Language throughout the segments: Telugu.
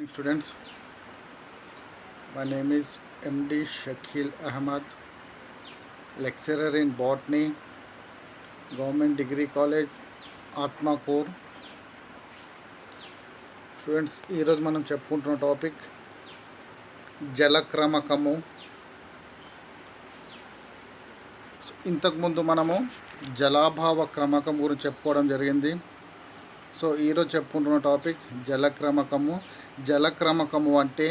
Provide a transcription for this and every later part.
Students, my name is MD Shakil Ahmad, lecturer in botany, Government Degree College, Atmakor. Students ఈరోజు మనం చెప్పుకుంటున్న టాపిక్ జలక్రమకము. ఇంతకుముందు మనము జలాభావ క్రమకం గురించి చెప్పుకోవడం జరిగింది. సో ఈరోజు చెప్పుకుంటున్న టాపిక్ జలక్రమకము. జలక్రమకము అంటే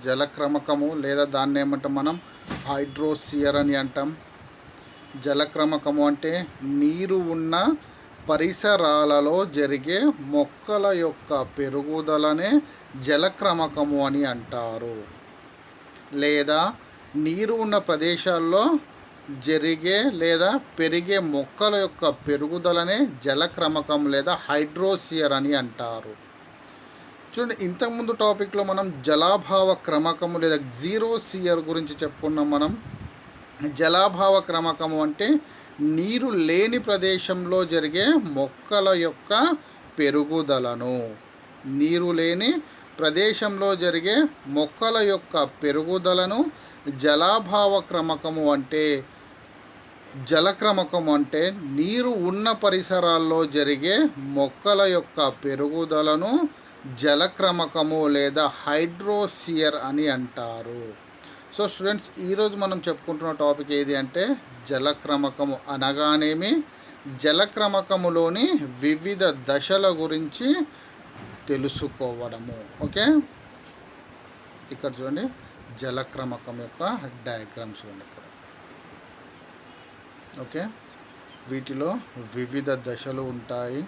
జలక్రమకము లేదా దాన్ని ఏమంటాం మనం హైడ్రోసియర్ అని అంటాం. జలక్రమకము అంటే నీరు ఉన్న పరిసరాలలో జరిగే మొక్కల యొక్క పెరుగుదలనే జలక్రమకము అని అంటారు. లేదా నీరు ఉన్న ప్రదేశాల్లో జరిగే లేదా పెరిగే మొక్కల యొక్క పెరుగుదలనే జలక్రమకం లేదా హైడ్రోసియర్ అని అంటారు. చూడండి, ఇంతకుముందు టాపిక్లో మనం జలాభావ క్రమకము లేదా జీరోసియర్ గురించి చెప్పుకున్నాం. మనం జలాభావ క్రమకము అంటే నీరు లేని ప్రదేశంలో జరిగే మొక్కల యొక్క పెరుగుదలను, నీరు లేని ప్రదేశంలో జరిగే మొక్కల యొక్క పెరుగుదలను జలాభావ క్రమకము అంటే, జలక్రమకము అంటే నీరు ఉన్న పరిసరాల్లో జరిగే మొక్కల యొక్క పెరుగుదలను జలక్రమకము లేదా హైడ్రోసియర్ అని అంటారు. సో స్టూడెంట్స్, ఈరోజు మనం చెప్పుకుంటున్న టాపిక్ ఏది అంటే జలక్రమకము అనగానేమి, జలక్రమకములోని వివిధ దశల గురించి తెలుసుకోవడము. ఓకే, ఇక్కడ చూడండి జలక్రమకం యొక్క డయాగ్రామ్ చూడండి ఇక్కడ. ఓకే, వీటిలో వివిధ దశలు ఉంటాయి.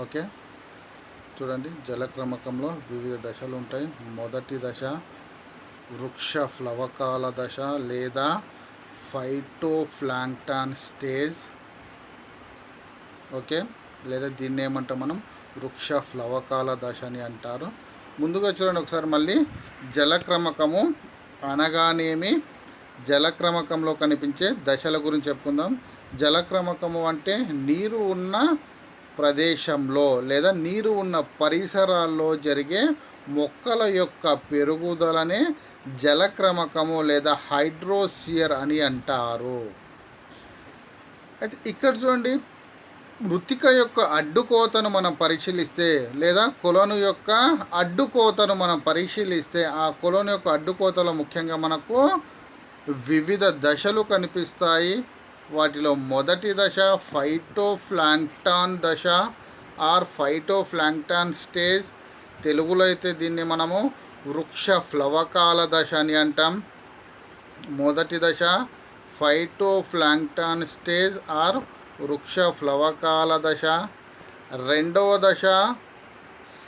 ఓకే, చూడండి జలక్రమకంలో వివిధ దశలు ఉంటాయి. మొదటి దశ వృక్ష ఫ్లవకాల దశ లేదా ఫైటోప్లాంక్టన్ స్టేజ్. ఓకే, లేదా దీన్ని ఏమంటాం మనం వృక్ష ఫ్లవకాల దశ అని అంటారు. ముందుగా చూడండి ఒకసారి మళ్ళీ, జలక్రమకము అనగానేమి, జలక్రమకంలో కనిపించే దశల గురించి చెప్పుకుందాం. జలక్రమకము అంటే నీరు ఉన్న ప్రదేశంలో లేదా నీరు ఉన్న పరిసరాల్లో జరిగే మొక్కల యొక్క పెరుగుదలనే జలక్రమకము లేదా హైడ్రోసియర్ అని అంటారు. అయితే ఇక్కడ చూడండి, మృతిక యొక్క అడ్డుకోతను మనం పరిశీలిస్తే లేదా కొలను యొక్క అడ్డుకోతను మనం పరిశీలిస్తే, ఆ కొలను యొక్క అడ్డుకోతలో ముఖ్యంగా మనకు వివిధ దశలు కనిపిస్తాయి. వాటిలో మొదటి దశ ఫైటోప్లాంక్టన్ దశ ఆర్ ఫైటోప్లాంక్టన్ స్టేజ్. తెలుగులో అయితే దీన్ని మనము వృక్ష ఫ్లవకాల దశ అని అంటాం. మొదటి దశ ఫైటోప్లాంక్టన్ స్టేజ్ ఆర్ వృక్ష ఫ్లవకాల దశ. రెండవ దశ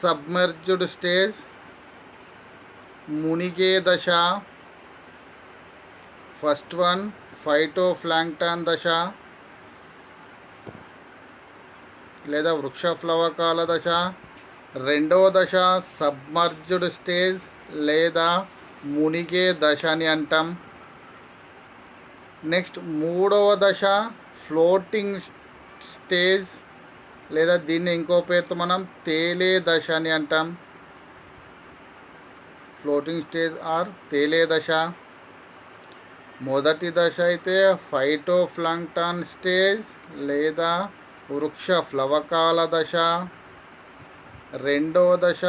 సబ్మెర్జ్డ్ స్టేజ్, మునిగే దశ. ఫస్ట్ వన్ ఫైటోప్లాంక్టన్ దశ లేదా వృక్ష ఫ్లవకాల దశ. రెండవ దశ సబ్మర్జ్డ్ స్టేజ్ లేదా మునిగే దశ అని అంటాం. నెక్స్ట్ మూడవ దశ ఫ్లోటింగ్ స్టేజ్ లేదా దీన్ని ఇంకో పేరుతో మనం తేలే దశ అని అంటాం. ఫ్లోటింగ్ స్టేజ్ ఆర్ తేలే దశ. మొదటి దశ అయితే ఫైటోప్లాంక్టన్ స్టేజ్ లేదా వృక్ష ఫ్లవకాల దశ. రెండవ దశ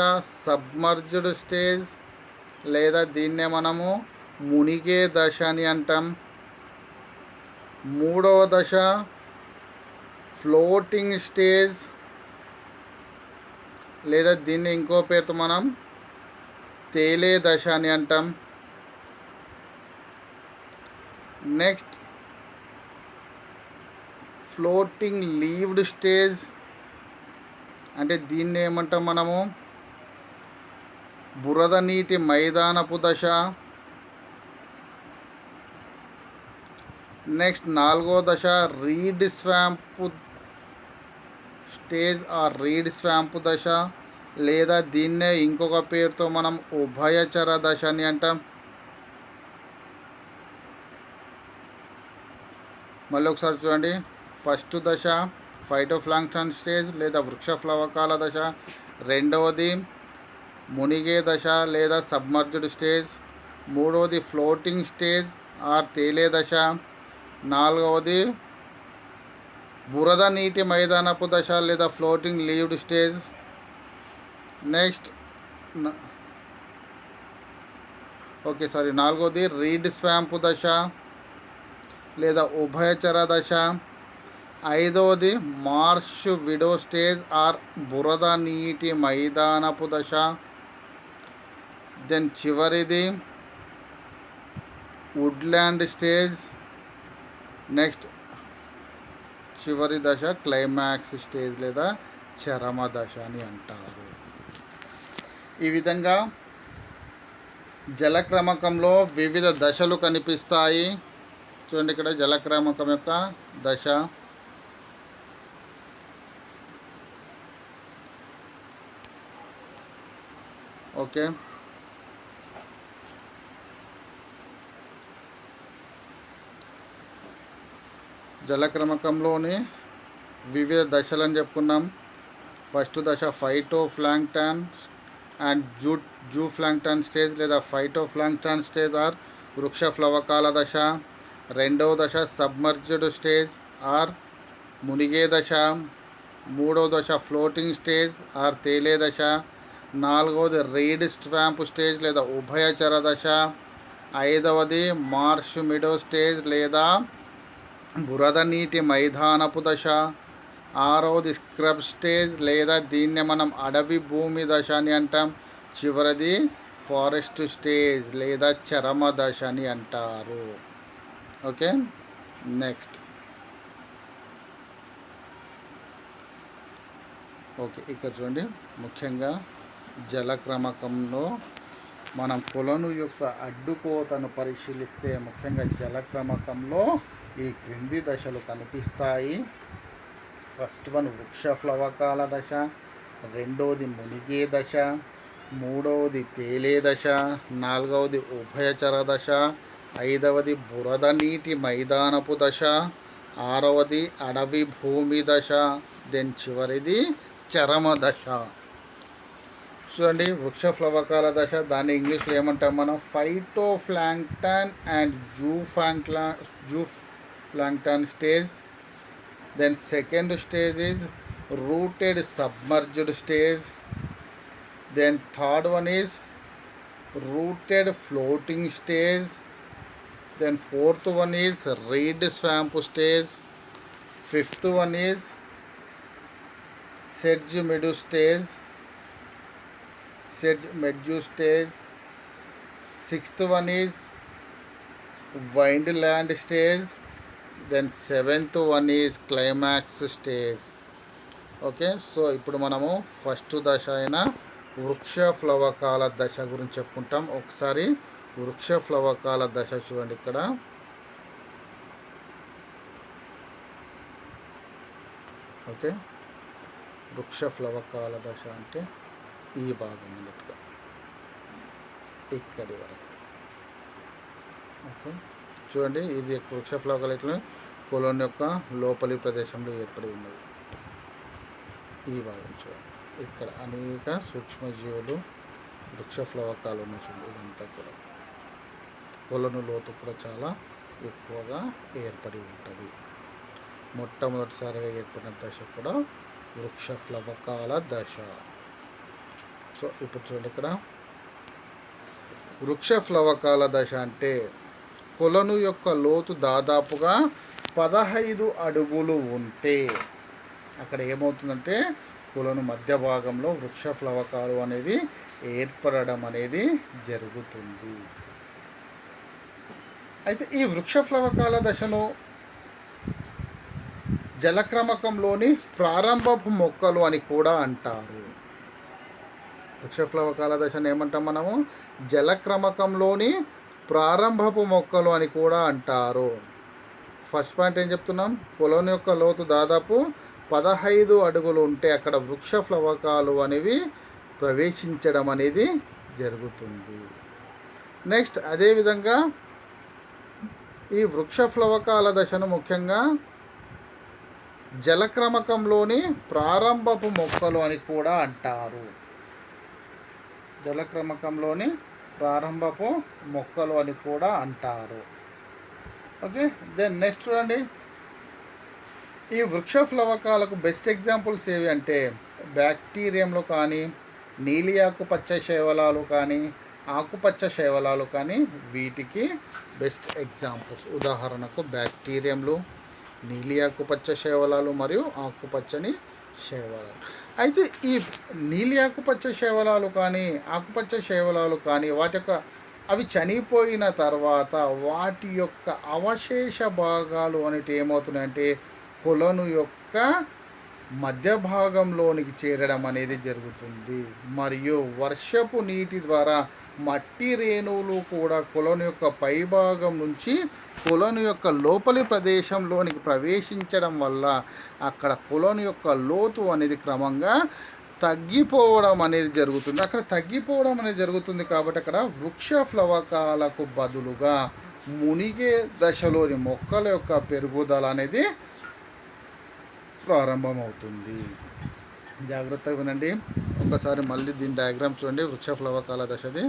సబ్మర్జ్డ్ స్టేజ్ లేదా దీన్నే మనము మునిగే దశ అని అంటాం. మూడవ దశ ఫ్లోటింగ్ స్టేజ్ లేదా దీన్ని ఇంకో పేరుతో మనం తేలే దశ అని అంటాం. నెక్స్ట్ ఫ్లోటింగ్ లీవ్డ్ స్టేజ్ అంటే దీన్ని ఏమంటాం మనము బురద నీటి మైదానపు దశ. నెక్స్ట్ నాలుగో దశ రీడ్ స్వాంపు స్టేజ్ ఆర్ రీడ్ స్వాంపు దశ లేదా దీన్నే ఇంకొక పేరుతో మనం ఉభయచర దశ అని అంటాం. మళ్ళీ ఒకసారి చూడండి, ఫస్ట్ దశ ఫైటోప్లాంక్టన్ స్టేజ్ లేదా వృక్ష ప్లవకాల దశ. రెండవది మునిగే దశ లేదా సబ్మర్జ్డ్ స్టేజ్. మూడవది ఫ్లోటింగ్ స్టేజ్ ఆర్ తేలే దశ. నాలుగవది బురద నీటి మైదానపు దశ లేదా ఫ్లోటింగ్ లీవ్డ్ స్టేజ్. నెక్స్ట్ నాలుగవది రీడ్ స్వాంపు దశ లేదా ఉభయచర దశ. ఐదవది మార్ష్ విడో స్టేజ్ ఆర్ బురద నీటి మైదానపు దశ. దెన్ చివరిది వుడ్లాండ్ స్టేజ్. నెక్స్ట్ చివరి దశ క్లైమాక్స్ స్టేజ్ లేదా చరమ దశ అని అంటారు. ఈ విధంగా జలక్రమకంలో వివిధ దశలు కనిపిస్తాయి. చూడండి ఇక్కడ జలక్రమకం యొక్క దశ. ఓకే, జలక్రమకంలోని వివిధ దశలని చెప్పుకున్నాం. ఫస్ట్ దశ ఫైటోప్లాంక్టన్ అండ్ జూప్లాంక్టన్ స్టేజ్ లేదా ఫైటోప్లాంక్టన్ స్టేజ్ ఆర్ వృక్ష ప్లవకాల దశ. రెండవ దశ సబ్మర్జ్డ్ స్టేజ్ ఆర్ మునిగే దశ. మూడవ దశ ఫ్లోటింగ్ స్టేజ్ ఆర్ తేలే దశ. నాలుగవది రీడ్ స్వాంప్ స్టేజ్ లేదా ఉభయచర దశ. ఐదవది మార్ష్ మిడో స్టేజ్ లేదా బురద నీటి మైదానపు దశ. ఆరవది స్క్రబ్ స్టేజ్ లేదా దీన్నే మనం అడవి భూమి దశ అని అంటాం. చివరిది ఫారెస్ట్ స్టేజ్ లేదా చరమ దశ అని అంటారు. ఓకే, నెక్స్ట్ ఇక్కడ చూడండి, ముఖ్యంగా జలక్రమకంలో మనం కొలను యొక్క అడ్డుకోతను పరిశీలిస్తే ముఖ్యంగా జలక్రమకంలో ఈ క్రింది దశలు కనిపిస్తాయి. ఫస్ట్ వన్ వృక్ష ప్లవకాల దశ. రెండవది మునిగే దశ. మూడవది తేలే దశ. నాలుగవది ఉభయచర దశ. ఐదవది బురద నీటి మైదానపు దశ. ఆరవది అడవి భూమి దశ. దెన్ చివరిది చరమ దశ. చూడండి, వృక్ష ప్లవకాల దశ, దాన్ని ఇంగ్లీష్లో ఏమంటాం మనం? Phytoplankton and zooplankton stage. Then second stage is rooted submerged stage. Then third one is rooted floating stage. Then fourth one is reed swamp stage. Fifth one is sedge meadow stage. Sixth one is wineland stage. Then seventh one is climax stage. Okay, so ఇప్పుడు మనము ఫస్ట్ దశ అయిన వృక్ష ప్లవకాల దశ గురించి చెప్పుకుంటాం. ఒకసారి వృక్ష ప్లవకాల దశ చూడండి ఇక్కడ. ఓకే, వృక్ష ప్లవకాల దశ అంటే ఈ భాగం అన్నట్టుగా ఇక్కడి వరకు. ఓకే, చూడండి, ఇది వృక్ష ప్లవకాలు ఇట్లా కొలోన్ యొక్క లోపలి ప్రదేశంలో ఏర్పడి ఉన్నది. ఈ భాగం చూడండి, ఇక్కడ అనేక సూక్ష్మజీవులు వృక్ష ప్లవకాలు ఉన్న చూడండి. ఇదంతా కూడా కొలను లోతు కూడా చాలా ఎక్కువగా ఏర్పడి ఉంటుంది. మొట్టమొదటిసారిగా ఏర్పడిన దశ కూడా వృక్ష ప్లవకాల దశ. సో ఇప్పుడు చూడండి, ఇక్కడ వృక్ష ప్లవకాల దశ అంటే కొలను యొక్క లోతు దాదాపుగా 15 అడుగులు ఉంటే అక్కడ ఏమవుతుందంటే కొలను మధ్య భాగంలో వృక్ష ప్లవకాలు అనేది ఏర్పడడం అనేది జరుగుతుంది. అయితే ఈ వృక్ష ప్లవకాల దశను జలక్రమకంలోని ప్రారంభపు మొక్కలు అని కూడా అంటారు. వృక్ష ప్లవకాల దశను ఏమంటాం మనము? జలక్రమకంలోని ప్రారంభపు మొక్కలు అని కూడా అంటారు. ఫస్ట్ పాయింట్ ఏం చెప్తున్నాం? కొలను యొక్క లోతు దాదాపు 15 అడుగులు ఉంటే అక్కడ వృక్ష ప్లవకాలు అనేవి ప్రవేశించడం అనేది జరుగుతుంది. నెక్స్ట్ అదేవిధంగా ఈ వృక్ష ప్లవకాల దశను ముఖ్యంగా జలక్రమకంలోని ప్రారంభపు మొక్కలు అని కూడా అంటారు. జలక్రమకంలోని ప్రారంభపు మొక్కలు అని కూడా అంటారు. ఓకే, దెన్ నెక్స్ట్ చూడండి, ఈ వృక్ష ప్లవకాలకు బెస్ట్ ఎగ్జాంపుల్స్ ఏవి అంటే బ్యాక్టీరియంలో కానీ, నీలి ఆకుపచ్చ శైవలాలు కానీ, ఆకుపచ్చ శైవలాలు కానీ వీటికి బెస్ట్ ఎగ్జాంపుల్స్. ఉదాహరణకు బ్యాక్టీరియంలు, నీలి ఆకుపచ్చ శైవలాలు మరియు ఆకుపచ్చని శైవలాలు. అయితే ఈ నీలి ఆకుపచ్చ శైవలాలు కానీ, ఆకుపచ్చ శైవలాలు కానీ అవి చనిపోయిన తర్వాత వాటి యొక్క అవశేష భాగాలు అనేవి ఏమవుతున్నాయంటే కొలను యొక్క మధ్య భాగంలోనికి చేరడం అనేది జరుగుతుంది. మరియు వర్షపు నీటి ద్వారా మట్టి రేణువులు కూడా కొలను యొక్క పైభాగం నుంచి కొలను యొక్క లోపలి ప్రదేశంలోనికి ప్రవేశించడం వల్ల అక్కడ కొలను యొక్క లోతు అనేది క్రమంగా తగ్గిపోవడం అనేది జరుగుతుంది. అక్కడ తగ్గిపోవడం అనేది జరుగుతుంది కాబట్టి అక్కడ వృక్ష ప్లవకాలకు బదులుగా మునిగే దశలోని మొక్కల యొక్క పెరుగుదల అనేది ప్రారంభమవుతుంది. జాగ్రత్తగా వినండి, ఒకసారి మళ్ళీ దీని డయాగ్రామ్ చూడండి. వృక్ష ప్లవకాల దశది.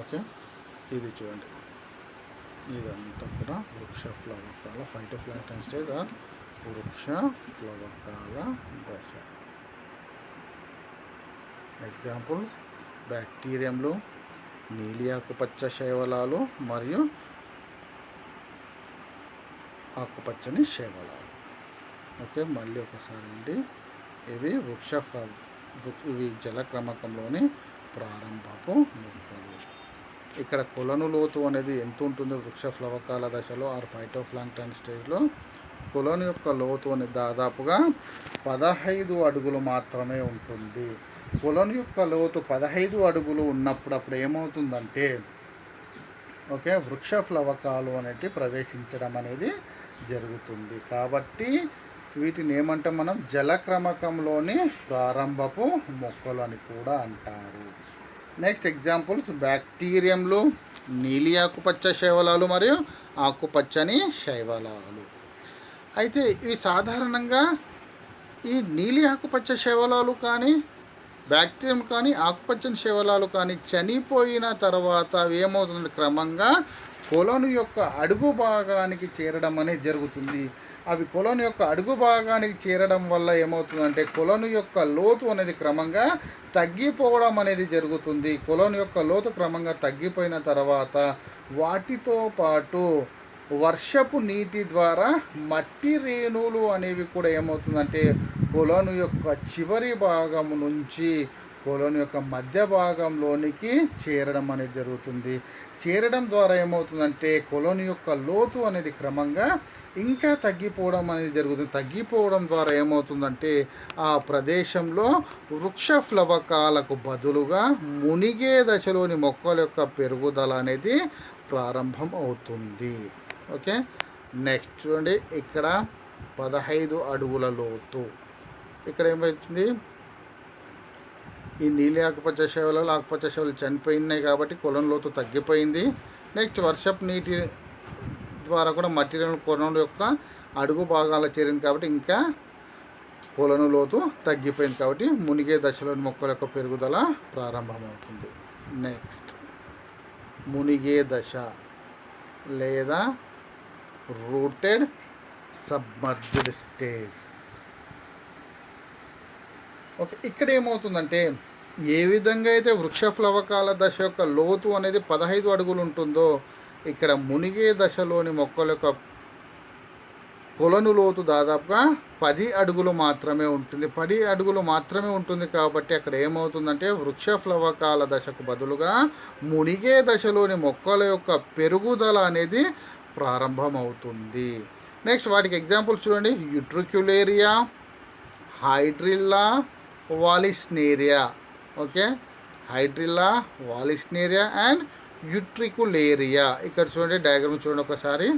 ఓకే, ఇది చూడండి, ఇదంతా కూడా వృక్ష ప్లవకాల ఫైటోప్లాంక్టన్ స్టేజ్ ఆర్ వృక్ష ప్లవకాల దశ. ఎగ్జాంపుల్స్ బ్యాక్టీరియంలు, నీలి ఆకుపచ్చ శైవలాలు మరియు ఆకుపచ్చని శైవలాలు. ఓకే, మళ్ళీ ఒకసారి అండి, ఇవి ఇవి జలక్రమకంలోని ప్రారంభపు మొక్కలు. ఇక్కడ కొలను లోతు అనేది ఎంత ఉంటుందో వృక్ష ప్లవకాల దశలో ఆర్ ఫైటోప్లాంక్టన్ స్టేజ్లో కొలను యొక్క లోతు అనేది దాదాపుగా 15 అడుగులు మాత్రమే ఉంటుంది. కొలను యొక్క లోతు 15 అడుగులు ఉన్నప్పుడు అప్పుడు ఏమవుతుందంటే ఓకే వృక్ష ప్లవకాలు అనేవి ప్రవేశించడం అనేది జరుగుతుంది. కాబట్టి వీటిని ఏమంటాం మనం జలక్రమకంలోని ప్రారంభపు మొక్కలు అని కూడా అంటారు. నెక్స్ట్ ఎగ్జాంపుల్స్ బ్యాక్టీరియంలు, నీలి ఆకుపచ్చ శైవలాలు మరియు ఆకుపచ్చని శైవలాలు. అయితే ఇవి సాధారణంగా ఈ నీలి ఆకుపచ్చ శైవలాలు కానీ, బ్యాక్టీరియం కానీ, ఆకుపచ్చని శైవలాలు కానీ చనిపోయిన తర్వాత అవి ఏమవుతుంది క్రమంగా కొలను యొక్క అడుగు భాగానికి చేరడం అనేది జరుగుతుంది. అవి కొలను యొక్క అడుగు భాగానికి చేరడం వల్ల ఏమవుతుందంటే కొలను యొక్క లోతు అనేది క్రమంగా తగ్గిపోవడం అనేది జరుగుతుంది. కొలను యొక్క లోతు క్రమంగా తగ్గిపోయిన తర్వాత వాటితో పాటు వర్షపు నీటి ద్వారా మట్టి రేణువులు అనేవి కూడా ఏమవుతుందంటే కొలను యొక్క చివరి భాగం నుంచి కొలను యొక్క మధ్య భాగంలోనికి చేరడం అనేది జరుగుతుంది. చేరడం ద్వారా ఏమవుతుందంటే కొలను యొక్క లోతు అనేది క్రమంగా ఇంకా తగ్గిపోవడం అనేది జరుగుతుంది. తగ్గిపోవడం ద్వారా ఏమవుతుందంటే ఆ ప్రదేశంలో వృక్ష ప్లవకాలకు బదులుగా మునిగే దశలోని మొక్కల యొక్క పెరుగుదల అనేది ప్రారంభం అవుతుంది. ఓకే, నెక్స్ట్ చూడండి, ఇక్కడ 15 అడుగుల లోతు. ఇక్కడ ఏమవుతుంది, ఈ నీలి ఆకుపచ్చ శైవలాలు, ఆకుపచ్చ శైవలు చనిపోయినాయి కాబట్టి కొలను లోతు తగ్గిపోయింది. నెక్స్ట్ వర్షపు నీటి ద్వారా కూడా మట్టిలో కొలను యొక్క అడుగు భాగాలు చేరింది కాబట్టి ఇంకా కొలను లోతు తగ్గిపోయింది కాబట్టి మునిగే దశలోని మొక్కల యొక్క పెరుగుదల ప్రారంభమవుతుంది. నెక్స్ట్ మునిగే దశ లేదా రూటెడ్ సబ్మర్జ్డ్ స్టేజ్. ఓకే, ఇక్కడ ఏమవుతుందంటే ఏ విధంగా అయితే వృక్ష ప్లవకాల దశ యొక్క లోతు అనేది 15 అడుగులు ఉంటుందో ఇక్కడ మునిగే దశలోని మొక్కల యొక్క కొలను లోతు దాదాపుగా 10 అడుగులు మాత్రమే ఉంటుంది. 10 అడుగులు మాత్రమే ఉంటుంది కాబట్టి అక్కడ ఏమవుతుందంటే వృక్ష ప్లవకాల దశకు బదులుగా మునిగే దశలోని మొక్కల యొక్క పెరుగుదల అనేది ప్రారంభమవుతుంది. నెక్స్ట్ వాటికి ఎగ్జాంపుల్స్ చూడండి, Utricularia, Hydrilla, Vallisneria. Okay, Hydrilla, Vallisneria and Utricularia. ఇక్కడ చూడండి, డయాగ్రామ్ చూడండి ఒకసారి.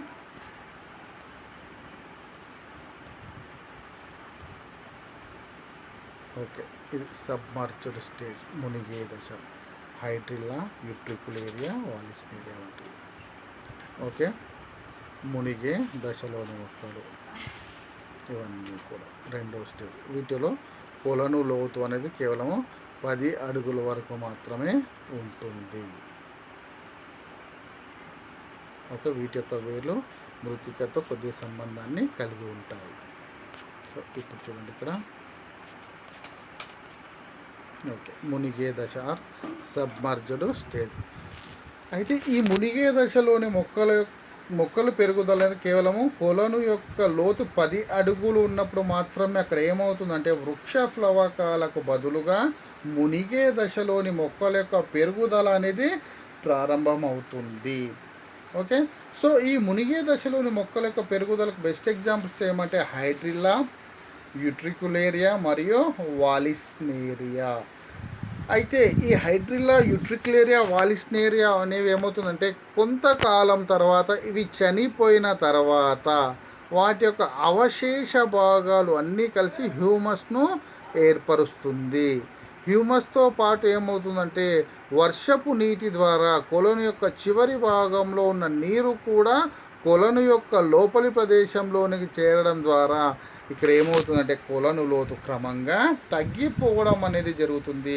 ఓకే, ఇది సబ్మర్జ్డ్ స్టేజ్, మునిగే దశ, హైడ్రిల్లా, యుట్రికులేరియా, వాలిస్నేరియా వంటివి. ఓకే, మునిగే దశలోని మొక్కలు ఇవన్నీ కూడా రెండో స్టేజ్. వీటిలో కొలను లోతు అనేది కేవలం 10 అడుగుల వరకు మాత్రమే ఉంటుంది. ఓకే, వీటి యొక్క వేర్లు మృతికతో కొద్ది సంబంధాన్ని కలిగి ఉంటాయి. సో ఇప్పుడు చూడండి ఇక్కడ ఓకే మునిగే దశ ఆర్ సబ్మర్జ్డ్ స్టేజ్. అయితే ఈ మునిగే దశలోని మొక్కలు పెరుగుదల అనేది కేవలము కొలను యొక్క లోతు 10 అడుగులు ఉన్నప్పుడు మాత్రమే అక్కడ ఏమవుతుందంటే వృక్ష ఫ్లవకాలకు బదులుగా మునిగే దశలోని మొక్కల యొక్క పెరుగుదల అనేది ప్రారంభమవుతుంది. ఓకే, సో ఈ మునిగే దశలోని మొక్కల యొక్క పెరుగుదలకు బెస్ట్ ఎగ్జాంపుల్స్ ఏమంటే హైడ్రిల్లా, యూట్రికులేరియా మరియు వాలిస్నేరియా. అయితే ఈ హైడ్రిల్లా, యూట్రికులేరియా, వాలిస్నేరియా అనేవి ఏమవుతుందంటే కొంతకాలం తర్వాత ఇవి చనిపోయిన తర్వాత వాటి యొక్క అవశేష భాగాలు అన్నీ కలిసి హ్యూమస్ను ఏర్పరుస్తుంది. హ్యూమస్తో పాటు ఏమవుతుందంటే వర్షపు నీటి ద్వారా కొలను యొక్క చివరి భాగంలో ఉన్న నీరు కూడా కొలను యొక్క లోపలి ప్రదేశంలోనికి చేరడం ద్వారా ఇక్కడ ఏమవుతుందంటే కొలను లోతు క్రమంగా తగ్గిపోవడం అనేది జరుగుతుంది.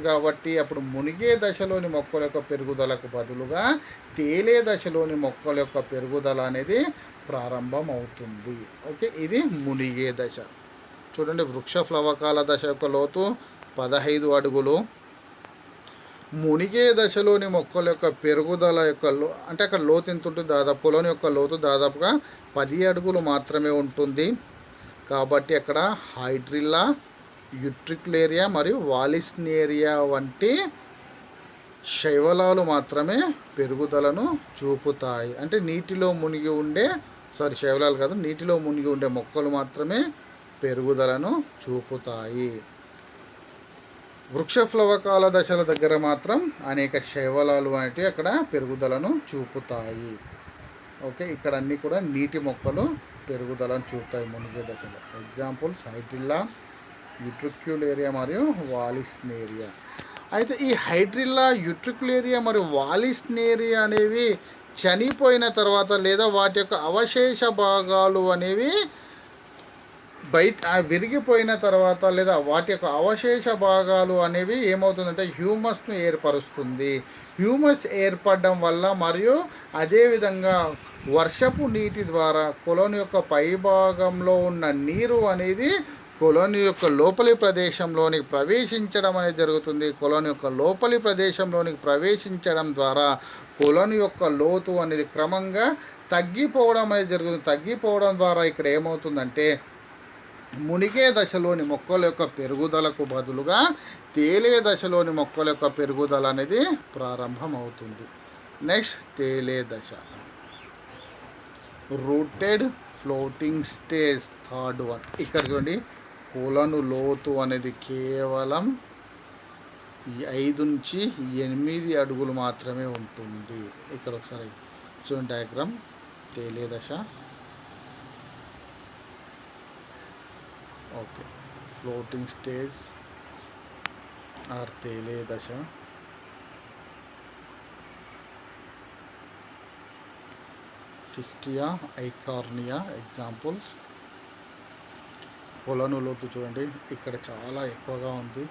కాబట్టి అప్పుడు మునిగే దశలోని మొక్కల యొక్క పెరుగుదలకు బదులుగా తేలే దశలోని మొక్కల యొక్క పెరుగుదల అనేది ప్రారంభమవుతుంది. ఓకే, ఇది మునిగే దశ. చూడండి, వృక్ష ఫ్లవకాల దశ యొక్క లోతు 15 అడుగులు. మునిగే దశలోని మొక్కల యొక్క పెరుగుదల యొక్క అంటే అక్కడ లోతు ఎంత ఉంటుంది, దాదాపు పొలం యొక్క లోతు దాదాపుగా 10 అడుగులు మాత్రమే ఉంటుంది. కాబట్టి అక్కడ హైడ్రిల్లా, యూట్రికులేరియా మరియు వాలిస్నేరియా వంటి శైవలాలు మాత్రమే పెరుగుదలను చూపుతాయి. అంటే నీటిలో మునిగి ఉండే శైవలాలు కాదు, నీటిలో మునిగి ఉండే మొక్కలు మాత్రమే పెరుగుదలను చూపుతాయి. వృక్ష ఫ్లవకాల దశల దగ్గర మాత్రం అనేక శైవలాలు అనేటివి అక్కడ పెరుగుదలను చూపుతాయి. ఓకే, ఇక్కడ అన్నీ కూడా నీటి మొక్కలు పెరుగుదలను చూపుతాయి మునిగే దశలో. ఎగ్జాంపుల్స్ హైడ్రిల్లా, యూట్రిక్యులేరియా మరియు వాలిస్నేరియా. అయితే ఈ హైడ్రిల్లా, యూట్రికులేరియా మరియు వాలిస్నేరియా అనేవి చనిపోయిన తర్వాత లేదా వాటి యొక్క అవశేష భాగాలు అనేవి విరిగిపోయిన తర్వాత లేదా వాటి యొక్క అవశేష భాగాలు అనేవి ఏమవుతుందంటే హ్యూమస్ను ఏర్పరుస్తుంది. హ్యూమస్ ఏర్పడడం వల్ల మరియు అదేవిధంగా వర్షపు నీటి ద్వారా కొలను యొక్క పైభాగంలో ఉన్న నీరు అనేది కొలను యొక్క లోపలి ప్రదేశంలోనికి ప్రవేశించడం అనేది జరుగుతుంది. కొలను యొక్క లోపలి ప్రదేశంలోనికి ప్రవేశించడం ద్వారా కొలను యొక్క లోతు అనేది క్రమంగా తగ్గిపోవడం అనేది జరుగుతుంది. తగ్గిపోవడం ద్వారా ఇక్కడ ఏమవుతుందంటే మునిగే దశలోని మొక్కల యొక్క పెరుగుదలకు బదులుగా తేలే దశలోని మొక్కల యొక్క పెరుగుదల అనేది ప్రారంభమవుతుంది. నెక్స్ట్ తేలే దశ, rooted floating stage, third one. ఇక్కడ చూడండి, కొలను లోతు అనేది కేవలం 5 నుంచి 8 అడుగులు మాత్రమే ఉంటుంది. ఇక్కడ ఒకసారి చూడండి డయాగ్రామ్. తేలే దశ, ఓకే, ఫ్లోటింగ్ స్టేజ్ ఆర్ తేలే దశ, ఫిస్టియా, ఐకార్నియా ఎగ్జాంపుల్స్. కొలను లోతు చూడండి ఇక్కడ చాలా ఎక్కువగా ఉంది.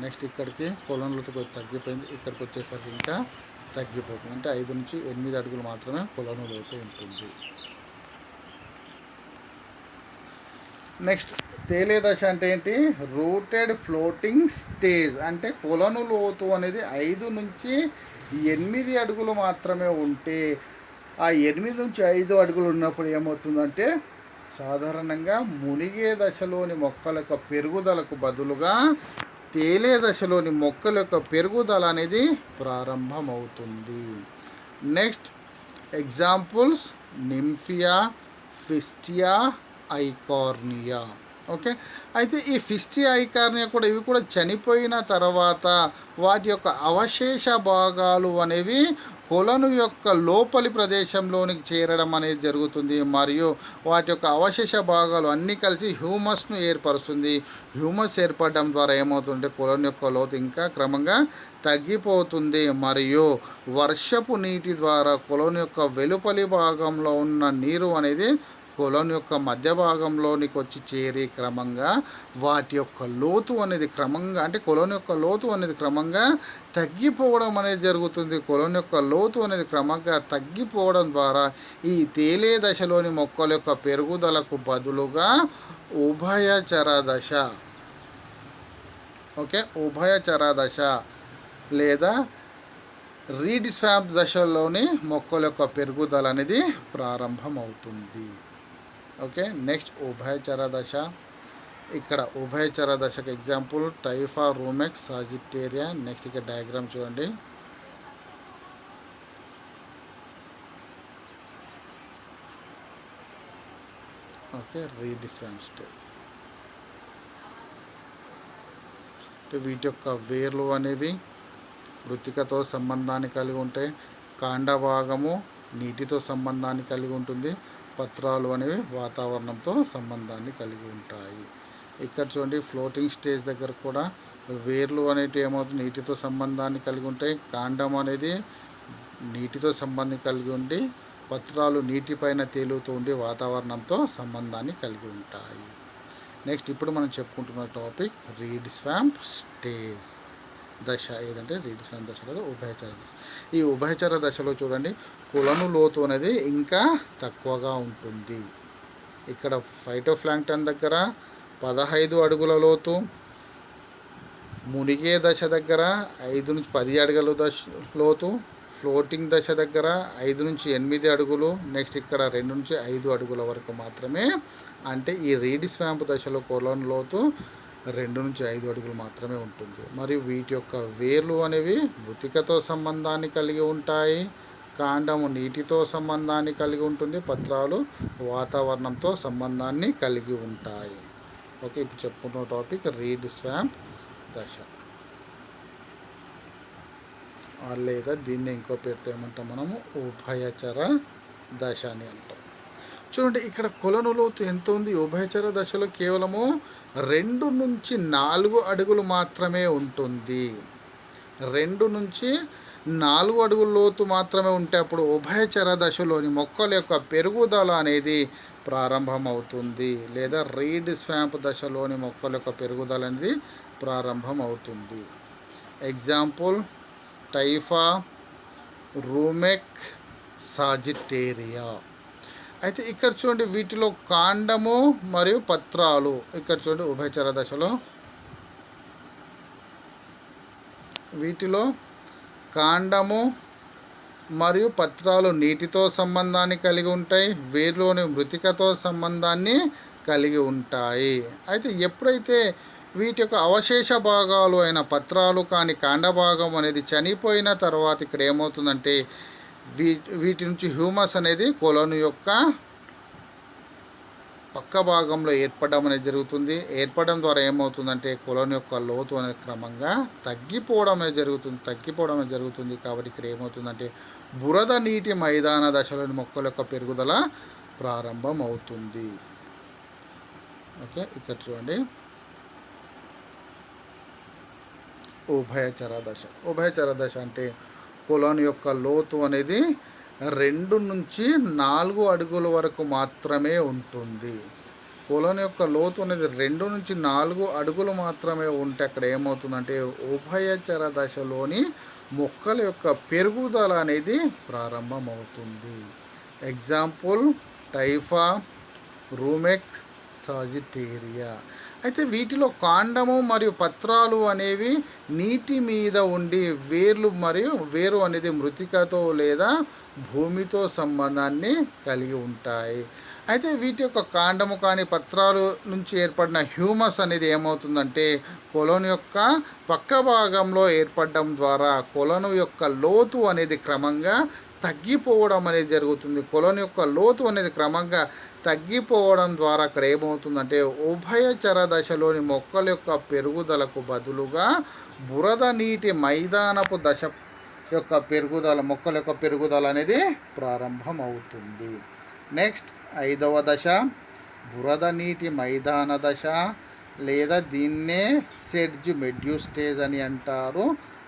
నెక్స్ట్ ఇక్కడికి కొలను లోతు కొద్దిగా తగ్గిపోయింది. ఇక్కడికి వచ్చేసరికి ఇంకా తగ్గిపోతుంది. అంటే 5 నుంచి 8 అడుగులు మాత్రమే కొలను లోతు ఉంటుంది. నెక్స్ట్ తేలే దశ అంటే ఏంటి? Rooted floating stage. అంటే కొలను లోతు అనేది 5 నుంచి 8 అడుగులు మాత్రమే ఉంటే ఆ 8 నుంచి 5 అడుగులు ఉన్నప్పుడు ఏమవుతుందంటే సాధారణంగా మునిగే దశలోని మొక్కల యొక్క పెరుగుదలకు బదులుగా తేలే దశలోని మొక్కల యొక్క పెరుగుదల అనేది ప్రారంభమవుతుంది. Next examples Nymphaea, Pistia, Eichhornia. Okay, అయితే ఈ ఫిస్టియా, ఐకార్నియా కూడా ఇవి కూడా చనిపోయిన తర్వాత వాటి యొక్క అవశేష భాగాలు అనేవి కొలను యొక్క లోపలి ప్రదేశంలోనికి చేరడం అనేది జరుగుతుంది. మరియు వాటి యొక్క అవశేష భాగాలు అన్నీ కలిసి హ్యూమస్ను ఏర్పరుస్తుంది. హ్యూమస్ ఏర్పడడం ద్వారా ఏమవుతుందంటే కొలను యొక్క లోతు ఇంకా క్రమంగా తగ్గిపోతుంది. మరియు వర్షపు నీటి ద్వారా కొలను యొక్క వెలుపలి భాగంలో ఉన్న నీరు అనేది కొలను యొక్క మధ్య భాగంలోనికి వచ్చి చేరి క్రమంగా వాటి యొక్క లోతు అనేది క్రమంగా అంటే కొలను యొక్క లోతు అనేది క్రమంగా తగ్గిపోవడం అనేది జరుగుతుంది. కొలను యొక్క లోతు అనేది క్రమంగా తగ్గిపోవడం ద్వారా ఈ తేలే దశలోని మొక్కల యొక్క పెరుగుదలకు బదులుగా ఉభయచర దశ ఉభయచర దశ లేదా రీడ్ స్వాంప్ దశలోని మొక్కల యొక్క పెరుగుదల అనేది ప్రారంభమవుతుంది. నెక్స్ట్ ఉభయచర దశ. ఇక్కడ ఉభయచర దశకు ఎగ్జాంపుల్ టైఫా, రూమెక్స్, సాజిటేరియా. నెక్స్ట్ ఇక్కడ డయాగ్రామ్ చూడండి. Read swamp stage. వీటి యొక్క వేర్లు అనేవి మృతికతో సంబంధాన్ని కలిగి ఉంటాయి. కాండ భాగము నీటితో సంబంధాన్ని కలిగి ఉంటుంది. పత్రాలు అనేవి వాతావరణంతో సంబంధాన్ని కలిగి ఉంటాయి. ఇక్కడ చూడండి ఫ్లోటింగ్ స్టేజ్ దగ్గర కూడా వేర్లు అనేటివి ఏమవుతుంది నీటితో సంబంధాన్ని కలిగి ఉంటాయి. కాండం అనేది నీటితో సంబంధం కలిగి ఉండి పత్రాలు నీటిపైన తేలుతూ ఉండి వాతావరణంతో సంబంధాన్ని కలిగి ఉంటాయి. నెక్స్ట్ ఇప్పుడు మనం చెప్పుకుంటున్న టాపిక్ రీడ్ స్వాంప్ స్టేజ్ దశ. ఏదంటే రీడ్ స్వాంప్ దశ లేదా ఉభయచర దశ. ఈ ఉభయచర దశలో చూడండి కొలను లోతు అనేది ఇంకా తక్కువగా ఉంటుంది. ఇక్కడ ఫైటోప్లాంక్టన్ దగ్గర 15 అడుగుల లోతు, మునిగే దశ దగ్గర 5 నుంచి 10 అడుగుల లోతు, ఫ్లోటింగ్ దశ దగ్గర 5 నుంచి 8 అడుగులు, నెక్స్ట్ ఇక్కడ 2 నుంచి 5 అడుగుల వరకు మాత్రమే. అంటే ఈ రీడ్ స్వాంప్ దశలో కొలను లోతు 2 నుంచి 5 అడుగులు మాత్రమే ఉంటుంది. మరియు వీటి యొక్క వేర్లు అనేవి మృతికతో సంబంధాన్ని కలిగి ఉంటాయి. కాండము నీటితో సంబంధాన్ని కలిగి ఉంటుంది. పత్రాలు వాతావరణంతో సంబంధాన్ని కలిగి ఉంటాయి. ఇప్పుడు చెప్పుకుంటున్న టాపిక్ రీడ్ స్వాంప్ దశ లేదా దీన్ని ఇంకో పేరుతో ఏమంటాం మనము ఉభయచర దశ అని అంటాం. చూడండి ఇక్కడ కొలను లోతు ఎంత ఉంది. ఉభయచర దశలో కేవలము 2 నుంచి 4 అడుగులు మాత్రమే ఉంటుంది. 2 నుంచి 4 అడుగుల లోతు మాత్రమే ఉంటే అప్పుడు ఉభయచర దశలోని మొక్కల యొక్క పెరుగుదల అనేది ప్రారంభమవుతుంది. లేదా రీడ్ స్వాంప్ దశలోని మొక్కల యొక్క పెరుగుదల అనేది ప్రారంభమవుతుంది. ఎగ్జాంపుల్ టైఫా, రూమెక్, సాజిటేరియా. అయితే ఇక్కడ చూడండి వీటిలో కాండము మరియు పత్రాలు ఇక్కడ చూడండి ఉభయచర దశలో వీటిలో కాండము మరియు పత్రాలు నీటితో సంబంధాన్ని కలిగి ఉంటాయి. వేర్లోని మృతికతో సంబంధాన్ని కలిగి ఉంటాయి. అయితే ఎప్పుడైతే వీటి యొక్క అవశేష భాగాలు అయిన పత్రాలు కానీ కాండ భాగం అనేది చనిపోయిన తర్వాత ఇక్కడ ఏమవుతుందంటే వీటి నుంచి హ్యూమస్ అనేది కొలను యొక్క పక్క భాగంలో ఏర్పడడం అనేది జరుగుతుంది. ఏర్పడడం ద్వారా ఏమవుతుందంటే కొలను యొక్క లోతు అనేది క్రమంగా తగ్గిపోవడం అనేది జరుగుతుంది. కాబట్టి ఇక్కడ ఏమవుతుందంటే బురద నీటి మైదాన దశలోని మొక్కల యొక్క పెరుగుదల ప్రారంభం అవుతుంది. ఇక్కడ చూడండి ఉభయచర దశ అంటే కొలను యొక్క లోతు అనేది 2 నుంచి 4 అడుగుల వరకు మాత్రమే ఉంటుంది. కొలను యొక్క లోతు అనేది 2 నుంచి 4 అడుగులు మాత్రమే ఉంటే అక్కడ ఏమవుతుందంటే ఉభయచర దశలోని మొక్కల యొక్క పెరుగుదల అనేది ప్రారంభమవుతుంది. ఎగ్జాంపుల్ టైఫా, రూమెక్స్, సాజిటేరియా. అయితే వీటిలో కాండము మరియు పత్రాలు అనేవి నీటి మీద ఉండి వేరు అనేది మృతికతో లేదా భూమితో సంబంధాన్ని కలిగి ఉంటాయి. అయితే వీటి యొక్క కాండము కానీ పత్రాలు నుంచి ఏర్పడిన హ్యూమస్ అనేది ఏమవుతుందంటే కొలను యొక్క పక్క భాగంలో ఏర్పడడం ద్వారా కొలను యొక్క లోతు అనేది క్రమంగా తగ్గిపోవడం అనేది జరుగుతుంది. కొలను యొక్క లోతు అనేది క్రమంగా తగ్గిపోవడం ద్వారా అక్కడ ఏమవుతుందంటే ఉభయచర దశలోని మొక్కల యొక్క పెరుగుదలకు బదులుగా బురద నీటి మైదానపు దశ యొక్క పెరుగుదల, మొక్కల యొక్క పెరుగుదల అనేది ప్రారంభమవుతుంది. నెక్స్ట్ 5వ దశ బురద నీటి మైదాన దశ, లేదా దీన్నే సెడ్జ్ మెడ్యూ స్టేజ్ అని అంటారు.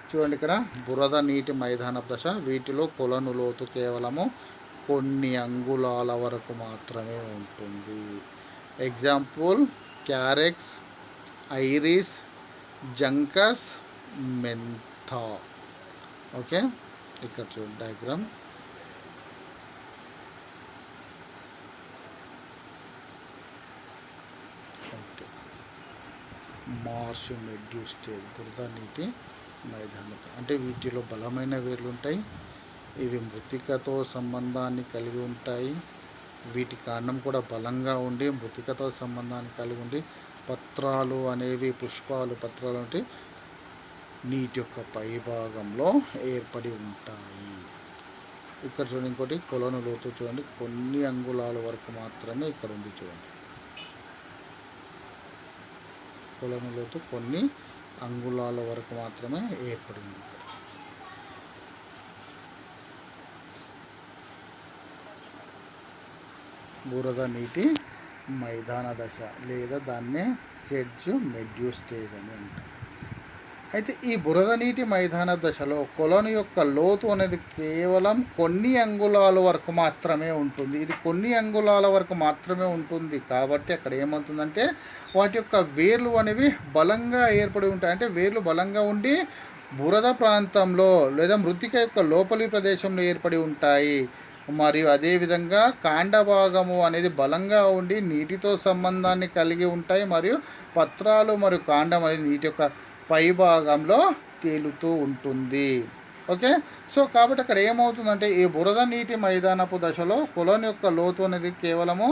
చూడండి ఇక్కడ బురద నీటి మైదాన దశ. వీటిలో కొలను లోతు కేవలము కొన్ని అంగుళాల వరకు మాత్రమే ఉంటుంది. Example Carex, Iris, Juncus, Mentha. Okay, ఇక్కడ చూడండి diagram. Okay, marsh meadow stage బురద నీటి మైదానం అంటే వీటిలో బలమైన వేర్లు ఉంటాయి. ఇవి మృతికతో సంబంధాన్ని కలిగి ఉంటాయి. వీటి కాండం కూడా బలంగా ఉండి మృతికతో సంబంధాన్ని కలిగి ఉండి పత్రాలు అనేవి, పత్రాలు అంటే నీటి యొక్క పైభాగంలో ఏర్పడి ఉంటాయి. ఇక్కడ చూడండి ఇంకోటి కొలను లోతు చూడండి కొన్ని అంగుళాల వరకు మాత్రమే ఇక్కడ ఉంది. చూడండి కొలను లోతు కొన్ని అంగుళాల వరకు మాత్రమే ఏర్పడింది. బురద నీటి మైదాన దశ లేదా దాన్నే సెడ్జ్ మెడ్యూ స్టేజ్ అని అంటారు. అయితే ఈ బురద నీటి మైదాన దశలో కొలను యొక్క లోతు అనేది కేవలం కొన్ని అంగుళాల వరకు మాత్రమే ఉంటుంది. ఇది కొన్ని అంగుళాల వరకు మాత్రమే ఉంటుంది కాబట్టి అక్కడ ఏమవుతుందంటే వాటి యొక్క వేర్లు అనేవి బలంగా ఏర్పడి ఉంటాయి. అంటే వేర్లు బలంగా ఉండి బురద ప్రాంతంలో లేదా మృతిక యొక్క లోపలి ప్రదేశంలో ఏర్పడి ఉంటాయి. మరియు అదేవిధంగా కాండ భాగము అనేది బలంగా ఉండి నీటితో సంబంధాన్ని కలిగి ఉంటాయి. మరియు పత్రాలు మరియు కాండం అనేది నీటి యొక్క పై భాగంలో తేలుతూ ఉంటుంది. ఓకే, సో కాబట్టి అక్కడ ఏమవుతుందంటే ఈ బురద నీటి మైదానపు దశలో కొలను యొక్క లోతు అనేది కేవలము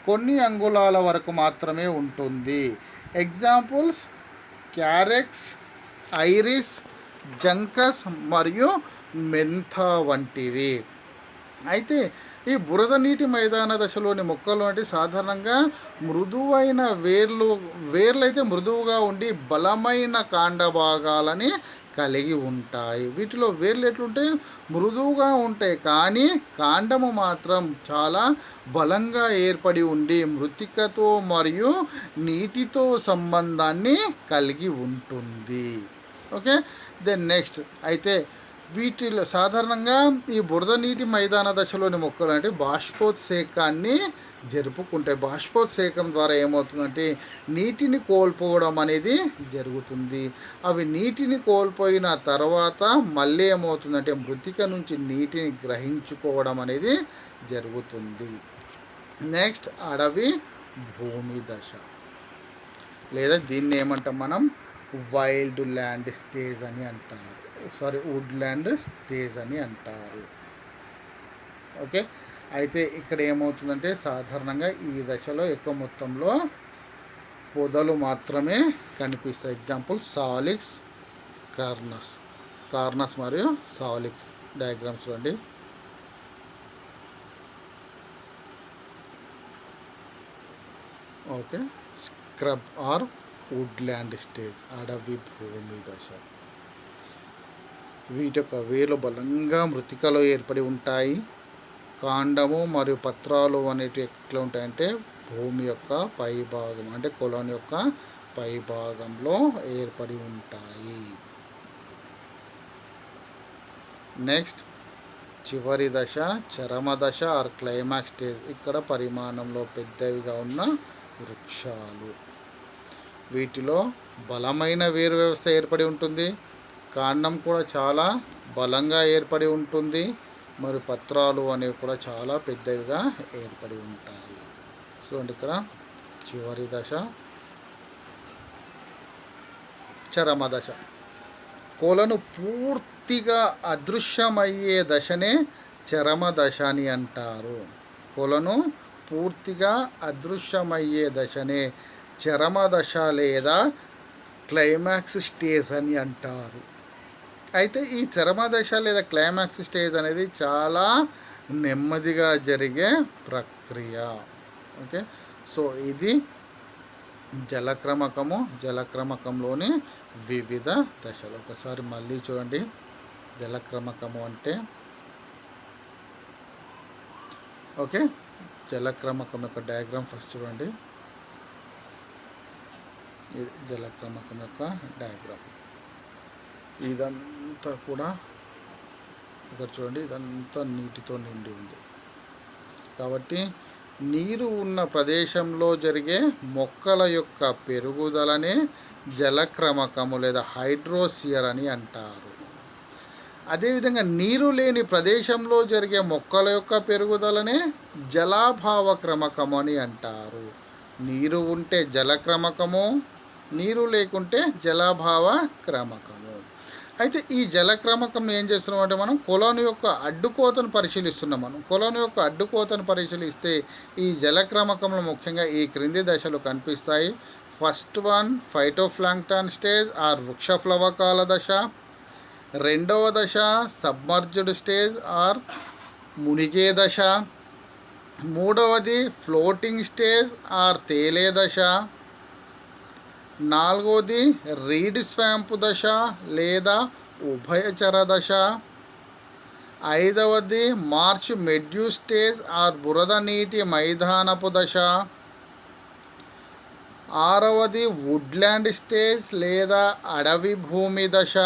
కొన్ని అంగుళాల వరకు మాత్రమే ఉంటుంది. ఎగ్జాంపుల్స్ క్యారెక్స్, ఐరిస్, జంకస్ మరియు మెంథా వంటివి. అయితే ఈ బురద నీటి మైదాన దశలోని మొక్కలు అంటే సాధారణంగా మృదువైన వేర్లు అయితే మృదువుగా ఉండి బలమైన కాండ భాగాలని కలిగి ఉంటాయి. వీటిలో వేర్లు ఎట్లుంటాయి? మృదువుగా ఉంటాయి, కానీ కాండము మాత్రం చాలా బలంగా ఏర్పడి ఉండి మృతికతో మరియు నీటితో సంబంధాన్ని కలిగి ఉంటుంది. ఓకే, దెన్ నెక్స్ట్ అయితే వీటిలో సాధారణంగా ఈ బురద నీటి మైదాన దశలోని మొక్కలు అంటే బాష్పోత్సేకాన్ని జరుపుకుంటాయి. బాష్పోత్సేకం ద్వారా ఏమవుతుందంటే నీటిని కోల్పోవడం అనేది జరుగుతుంది. అవి నీటిని కోల్పోయిన తర్వాత మళ్ళీ ఏమవుతుందంటే మృతిక నుంచి నీటిని గ్రహించుకోవడం అనేది జరుగుతుంది. నెక్స్ట్ అడవి భూమి దశ లేదా దీన్ని ఏమంటాం మనం వైల్డ్ ల్యాండ్ స్టేజ్ అని అంటారు. వుడ్లాండ్ స్టేజ్ అని అంటారు. ఓకే, అయితే ఇక్కడ ఏమవుతుందంటే సాధారణంగా ఈ దశలో ఎక్కువ మొత్తంలో పొదలు మాత్రమే కనిపిస్తాయి. ఎగ్జాంపుల్ సాలిక్స్, కార్నస్ మరియు సాలిక్స్ డయాగ్రామ్స్ చూడండి. Okay, scrub or woodland stage అడవి భూమి దశ. వీటి యొక్క వేర్లు బలంగా మృతికలో ఏర్పడి ఉంటాయి. కాండము మరియు పత్రాలు అనేటివి ఎట్లా ఉంటాయంటే భూమి యొక్క పై భాగం అంటే కొలను యొక్క పై భాగంలో ఏర్పడి ఉంటాయి. నెక్స్ట్ చివరి దశ చరమ దశ ఆర్ క్లైమాక్స్ స్టేజ్. ఇక్కడ పరిమాణంలో పెద్దవిగా ఉన్న వృక్షాలు. వీటిలో బలమైన వేరు వ్యవస్థ ఏర్పడి ఉంటుంది. కాండం కూడా చాలా బలంగా ఏర్పడి ఉంటుంది. మరి పత్రాలు అనేవి కూడా చాలా పెద్దవిగా ఏర్పడి ఉంటాయి. సో ఇక్కడ చివరి దశ చరమ దశ. కొలను పూర్తిగా అదృశ్యమయ్యే దశనే చరమ దశ అని అంటారు. కొలను పూర్తిగా అదృశ్యమయ్యే దశనే చరమ దశ లేదా క్లైమాక్స్ స్టేజ్ అని అంటారు. అయితే ఈ చరమ దశ లేదా క్లైమాక్స్ స్టేజ్ అనేది చాలా నెమ్మదిగా జరిగే ప్రక్రియ. ఓకే, సో ఇది జలక్రమకంలోని వివిధ దశలు. ఒకసారి మళ్ళీ చూడండి. జలక్రమకము అంటే ఓకే, జలక్రమకం యొక్క డయాగ్రామ్ ఫస్ట్ చూడండి. ఇది జలక్రమకం యొక్క డయాగ్రామ్. ఇదంతా కూడా ఇక్కడ చూడండి, ఇదంతా నీటితో నిండి ఉంది. కాబట్టి నీరు ఉన్న ప్రదేశంలో జరిగే మొక్కల యొక్క పెరుగుదలనే జలక్రమకము లేదా హైడ్రోసియర్ అని అంటారు. అదేవిధంగా నీరు లేని ప్రదేశంలో జరిగే మొక్కల యొక్క పెరుగుదలనే జలాభావ క్రమకము అని అంటారు. నీరు ఉంటే జలక్రమకము, నీరు లేకుంటే జలాభావ క్రమకము. అయితే ఈ జలక్రమకం ఏం చేస్తున్నాం అంటే మనం కొలను యొక్క అడ్డుకోతను పరిశీలిస్తున్నాం. కొలను యొక్క అడ్డుకోతను పరిశీలిస్తే ఈ జలక్రమకంలో ముఖ్యంగా ఈ క్రింది దశలు కనిపిస్తాయి. First one phytoplankton stage or వృక్ష ప్లవకాల దశ. రెండవ దశ సబ్మర్జ్డ్ స్టేజ్ ఆర్ మునిగే దశ. మూడవది ఫ్లోటింగ్ స్టేజ్ ఆర్ తేలే దశ. నాలుగవది రీడ్ స్వాంపు దశ లేదా ఉభయచర దశ. ఐదవది మార్చ్ మెడ్యూ స్టేజ్ ఆర్ బురద నీటి మైదానపు దశ. ఆరవది వుడ్లాండ్ స్టేజ్ లేదా అడవి భూమి దశ.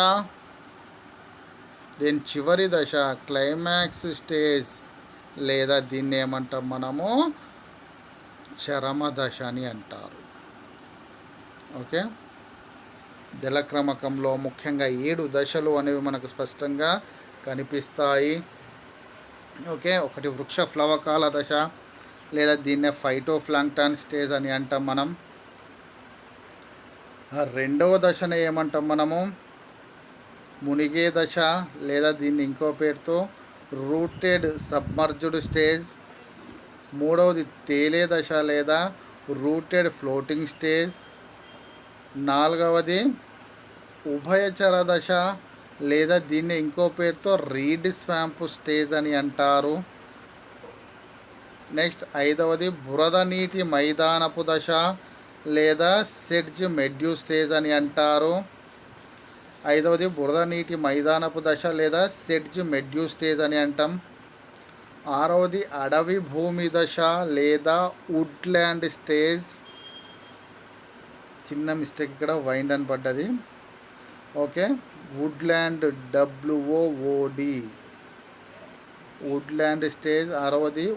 దెన్ చివరి దశ క్లైమాక్స్ స్టేజ్ లేదా దీన్ని ఏమంటాం మనము చరమ దశ అని అంటారు. ఓకే, జలక్రమకంలో ముఖ్యంగా 7 దశలు అనేవి మనకు స్పష్టంగా కనిపిస్తాయి. ఓకే, ఒకటి వృక్ష ప్లవకాల దశ లేదా దీన్నే ఫైటోప్లాంక్టన్ స్టేజ్ అని అంటాం మనం. రెండవ దశను ఏమంటాం మనము మునిగే దశ లేదా దీన్ని ఇంకో పేరుతో రూటెడ్ సబ్మర్జ్డ్ స్టేజ్. మూడవది తేలే దశ లేదా రూటెడ్ ఫ్లోటింగ్ స్టేజ్. నాలుగవది ఉభయచర దశ లేదా దీన్ని ఇంకో పేరుతో రీడ్ స్వాంపు స్టేజ్ అని అంటారు. నెక్స్ట్ ఐదవది బురద నీటి మైదానపు దశ లేదా సెడ్జ్ మెడ్యూ స్టేజ్ అని అంటారు. ఐదవది బురద నీటి మైదానపు దశ లేదా సెడ్జ్ మెడ్యూ స్టేజ్ అని అంటాం. ఆరవది అడవి భూమి దశ లేదా వుడ్లాండ్ స్టేజ్. చిన్న మిస్టేక్ ఇక్కడ వైండ్ అని పడ్డది. Okay, Woodland WOOD Woodland stage. ఆరవది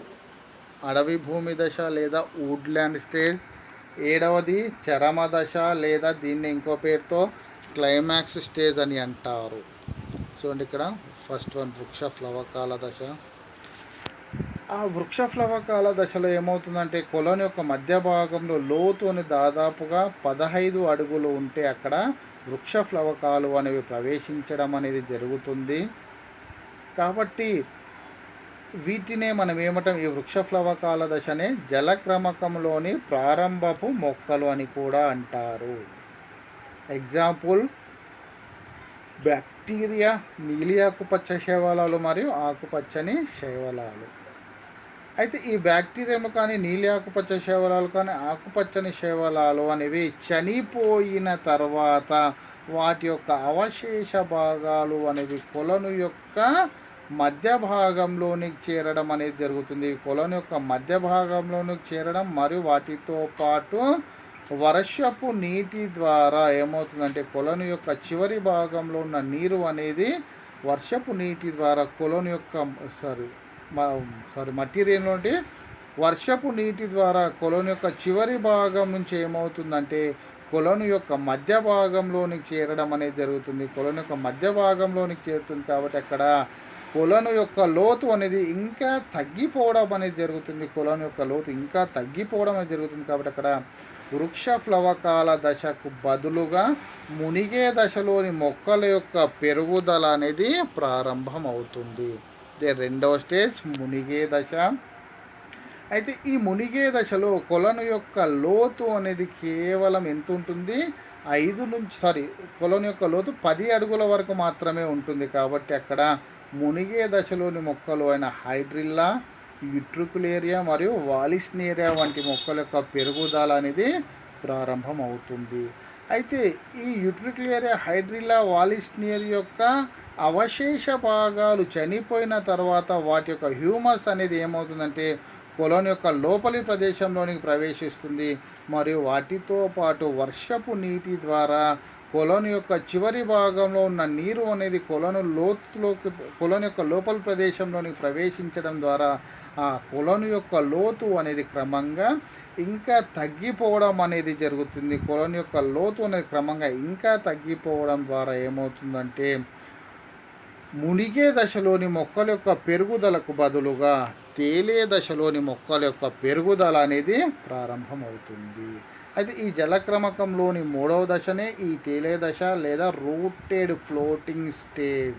అడవి భూమి దశ లేదా వుడ్లాండ్ స్టేజ్. ఏడవది చరమ దశ లేదా దీన్ని ఇంకో పేరుతో క్లైమాక్స్ స్టేజ్ అని అంటారు. చూడండి ఇక్కడ ఫస్ట్ వన్ వృక్ష ప్లవకాల దశ. ఆ వృక్ష ప్లవకాల దశలో ఏమవుతుందంటే కొలను యొక్క మధ్య భాగంలో లోతుని దాదాపుగా 15 అడుగులు ఉంటే అక్కడ వృక్ష ప్లవకాలు అనేవి ప్రవేశించడం అనేది జరుగుతుంది. కాబట్టి వీటినే మనం ఏమంటాం, ఈ వృక్ష ప్లవకాల దశనే జలక్రమకంలోని ప్రారంభపు మొక్కలు అని కూడా అంటారు. ఎగ్జాంపుల్ బ్యాక్టీరియా, నీలి ఆకుపచ్చ శైవలాలు మరియు ఆకుపచ్చని శైవలాలు. అయితే ఈ బ్యాక్టీరియాలు కానీ నీలి ఆకుపచ్చ శైవలాలు కానీ ఆకుపచ్చని శైవలాలు అనేవి చనిపోయిన తర్వాత వాటి యొక్క అవశేష భాగాలు అనేవి కొలను యొక్క మధ్య భాగంలోనికి చేరడం అనేది జరుగుతుంది. కొలను యొక్క మధ్య భాగంలోనికి చేరడం మరియు వాటితో పాటు వర్షపు నీటి ద్వారా ఏమవుతుందంటే కొలను యొక్క చివరి భాగంలో ఉన్న నీరు అనేది వర్షపు నీటి ద్వారా కొలను యొక్క మటీరియల్ నుండి వర్షపు నీటి ద్వారా కొలను యొక్క చివరి భాగం నుంచి ఏమవుతుందంటే కొలను యొక్క మధ్య భాగంలోనికి చేరడం అనేది జరుగుతుంది. కొలను యొక్క మధ్య భాగంలోనికి చేరుతుంది కాబట్టి అక్కడ కొలను యొక్క లోతు అనేది ఇంకా తగ్గిపోవడం అనేది జరుగుతుంది. కొలను యొక్క లోతు ఇంకా తగ్గిపోవడం అనేది జరుగుతుంది కాబట్టి అక్కడ వృక్ష ప్లవకాల దశకు బదులుగా మునిగే దశలోని మొక్కల యొక్క పెరుగుదల అనేది ప్రారంభం అవుతుంది. రెండవ స్టేజ్ మునిగే దశ. అయితే ఈ మునిగే దశలో కొలను యొక్క లోతు అనేది కేవలం ఎంత ఉంటుంది, కొలను యొక్క లోతు 10 అడుగుల వరకు మాత్రమే ఉంటుంది. కాబట్టి అక్కడ మునిగే దశలోని మొక్కలు అయిన హైడ్రిల్లా, యుట్రికులేరియా మరియు వాలిస్నేరియా వంటి మొక్కల యొక్క పెరుగుదల అనేది ప్రారంభం అవుతుంది. అయితే ఈ యుట్రికులేరియా, హైడ్రిల్లా, వాలిస్నేరియా యొక్క అవశేష భాగాలు చనిపోయిన తర్వాత వాటి యొక్క హ్యూమస్ అనేది ఏమవుతుందంటే కొలోన్ యొక్క లోపలి ప్రదేశంలోనికి ప్రవేశిస్తుంది మరియు వాటితో పాటు వర్షపు నీటి ద్వారా కొలోన్ యొక్క చివరి భాగంలో ఉన్న నీరు అనేది కొలోన్ యొక్క లోపల ప్రదేశంలోనికి ప్రవేశించడం ద్వారా ఆ కొలోన్ యొక్క లోతు అనేది క్రమంగా ఇంకా తగ్గిపోవడం అనేది జరుగుతుంది. కొలోన్ యొక్క లోతు అనేది క్రమంగా ఇంకా తగ్గిపోవడం ద్వారా ఏమవుతుందంటే మునిగే దశలోని మొక్కల యొక్క పెరుగుదలకు బదులుగా తేలే దశలోని మొక్కల యొక్క పెరుగుదల అనేది ప్రారంభమవుతుంది. అయితే ఈ జలక్రమకంలోని మూడవ దశనే ఈ తేలే దశ లేదా రూటెడ్ ఫ్లోటింగ్ స్టేజ్.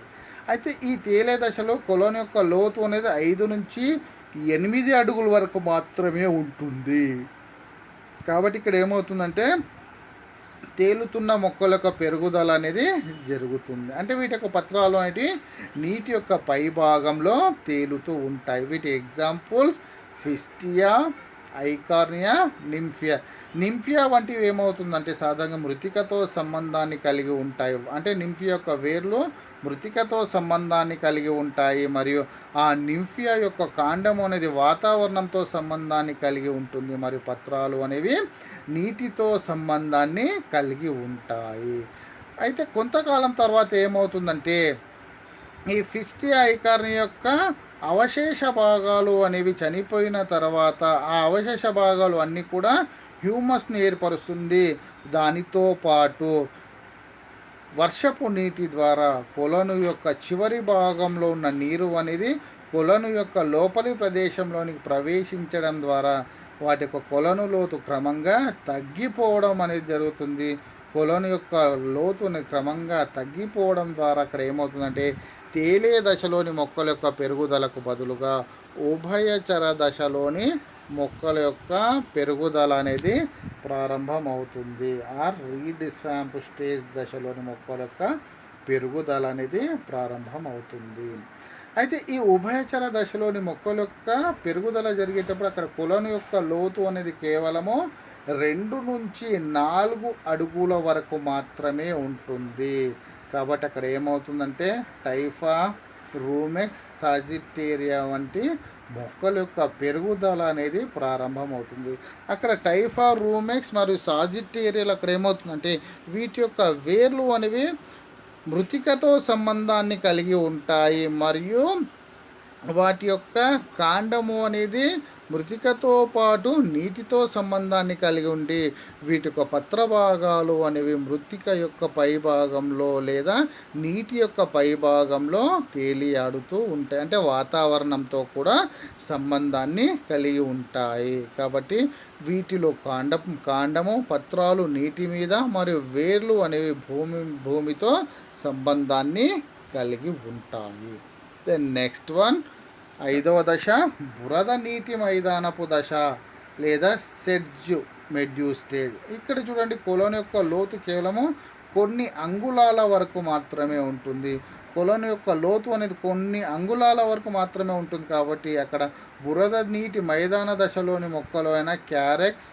అయితే ఈ తేలే దశలో కొలోన్ యొక్క లోతు అనేది 5 నుంచి 8 అడుగుల వరకు మాత్రమే ఉంటుంది. కాబట్టి ఇక్కడ ఏమవుతుందంటే తేలుతున్న మొక్కల యొక్క పెరుగుదల అనేది జరుగుతుంది. అంటే వీటి యొక్క పత్రాలు అనేవి నీటి యొక్క పై భాగంలో తేలుతూ ఉంటాయి. వీటి ఎగ్జాంపుల్స్ ఫిస్టియా, ఐకార్నియా, నింఫియా. నింఫియా వంటివి ఏమవుతుందంటే సాధారణంగా మృతికతో సంబంధాన్ని కలిగి ఉంటాయి. అంటే నింఫియా యొక్క వేర్లు మృతికతో సంబంధాన్ని కలిగి ఉంటాయి మరియు ఆ నింఫియా యొక్క కాండం అనేది వాతావరణంతో సంబంధాన్ని కలిగి ఉంటుంది మరియు పత్రాలు అనేవి నీటితో సంబంధాన్ని కలిగి ఉంటాయి. అయితే కొంతకాలం తర్వాత ఏమవుతుందంటే ఈ ఫిస్టియా ఐకార్ని యొక్క అవశేష భాగాలు అనేవి చనిపోయిన తర్వాత ఆ అవశేష భాగాలు అన్నీ కూడా హ్యూమస్ని ఏర్పరుస్తుంది. దానితో పాటు వర్షపు నీటి ద్వారా కొలను యొక్క చివరి భాగంలో ఉన్న నీరు అనేది కొలను యొక్క లోపలి ప్రదేశంలోనికి ప్రవేశించడం ద్వారా వాటి యొక్క కొలను లోతు క్రమంగా తగ్గిపోవడం అనేది జరుగుతుంది. కొలను యొక్క లోతుని క్రమంగా తగ్గిపోవడం ద్వారా అక్కడ ఏమవుతుందంటే తేలే దశలోని మొక్కల యొక్క పెరుగుదలకు బదులుగా ఉభయచర దశలోని మొక్కల యొక్క పెరుగుదల అనేది ప్రారంభమవుతుంది. ఆర్ రీడ్ స్వాంప్ స్టేజ్ దశలోని మొక్కల యొక్క పెరుగుదల అనేది ప్రారంభమవుతుంది. అయితే ఈ ఉభయచర దశలోని మొక్కల యొక్క పెరుగుదల జరిగేటప్పుడు అక్కడ కొలను యొక్క లోతు అనేది కేవలము 2 నుంచి 4 అడుగుల వరకు మాత్రమే ఉంటుంది. కాబట్టి అక్కడ ఏమవుతుందంటే టైఫా, రూమెక్స్, సాజిటేరియా వంటి మొక్కల యొక్క పెరుగుదల అనేది ప్రారంభమవుతుంది. అక్కడ టైఫా, రూమెక్స్ మరియు సాజిటేరియాలు అక్కడ ఏమవుతుందంటే వీటి యొక్క వేర్లు అనేవి మృతికతో సంబంధాన్ని కలిగి ఉంటాయి మరియు వాటి యొక్క కాండము అనేది మృతికతో పాటు నీటితో సంబంధాన్ని కలిగి ఉండి వీటి యొక్క పత్రభాగాలు అనేవి మృతిక యొక్క పైభాగంలో లేదా నీటి యొక్క పైభాగంలో తేలియాడుతూ ఉంటాయి. అంటే వాతావరణంతో కూడా సంబంధాన్ని కలిగి ఉంటాయి. కాబట్టి వీటిలో కాండము పత్రాలు నీటి మీద మరియు వేర్లు అనేవి భూమితో సంబంధాన్ని కలిగి ఉంటాయి. దెన్ నెక్స్ట్ వన్ 5వ దశ బురద నీటి మైదానపు దశ లేదా సెడ్జ్ మెడ్యూ స్టేజ్. ఇక్కడ చూడండి కొలోన్ యొక్క లోతు కేవలము కొన్ని అంగుళాల వరకు మాత్రమే ఉంటుంది. కొలోన్ యొక్క లోతు అనేది కొన్ని అంగుళాల వరకు మాత్రమే ఉంటుంది. కాబట్టి అక్కడ బురద నీటి మైదాన దశలోని మొక్కలు అయిన క్యారెక్స్,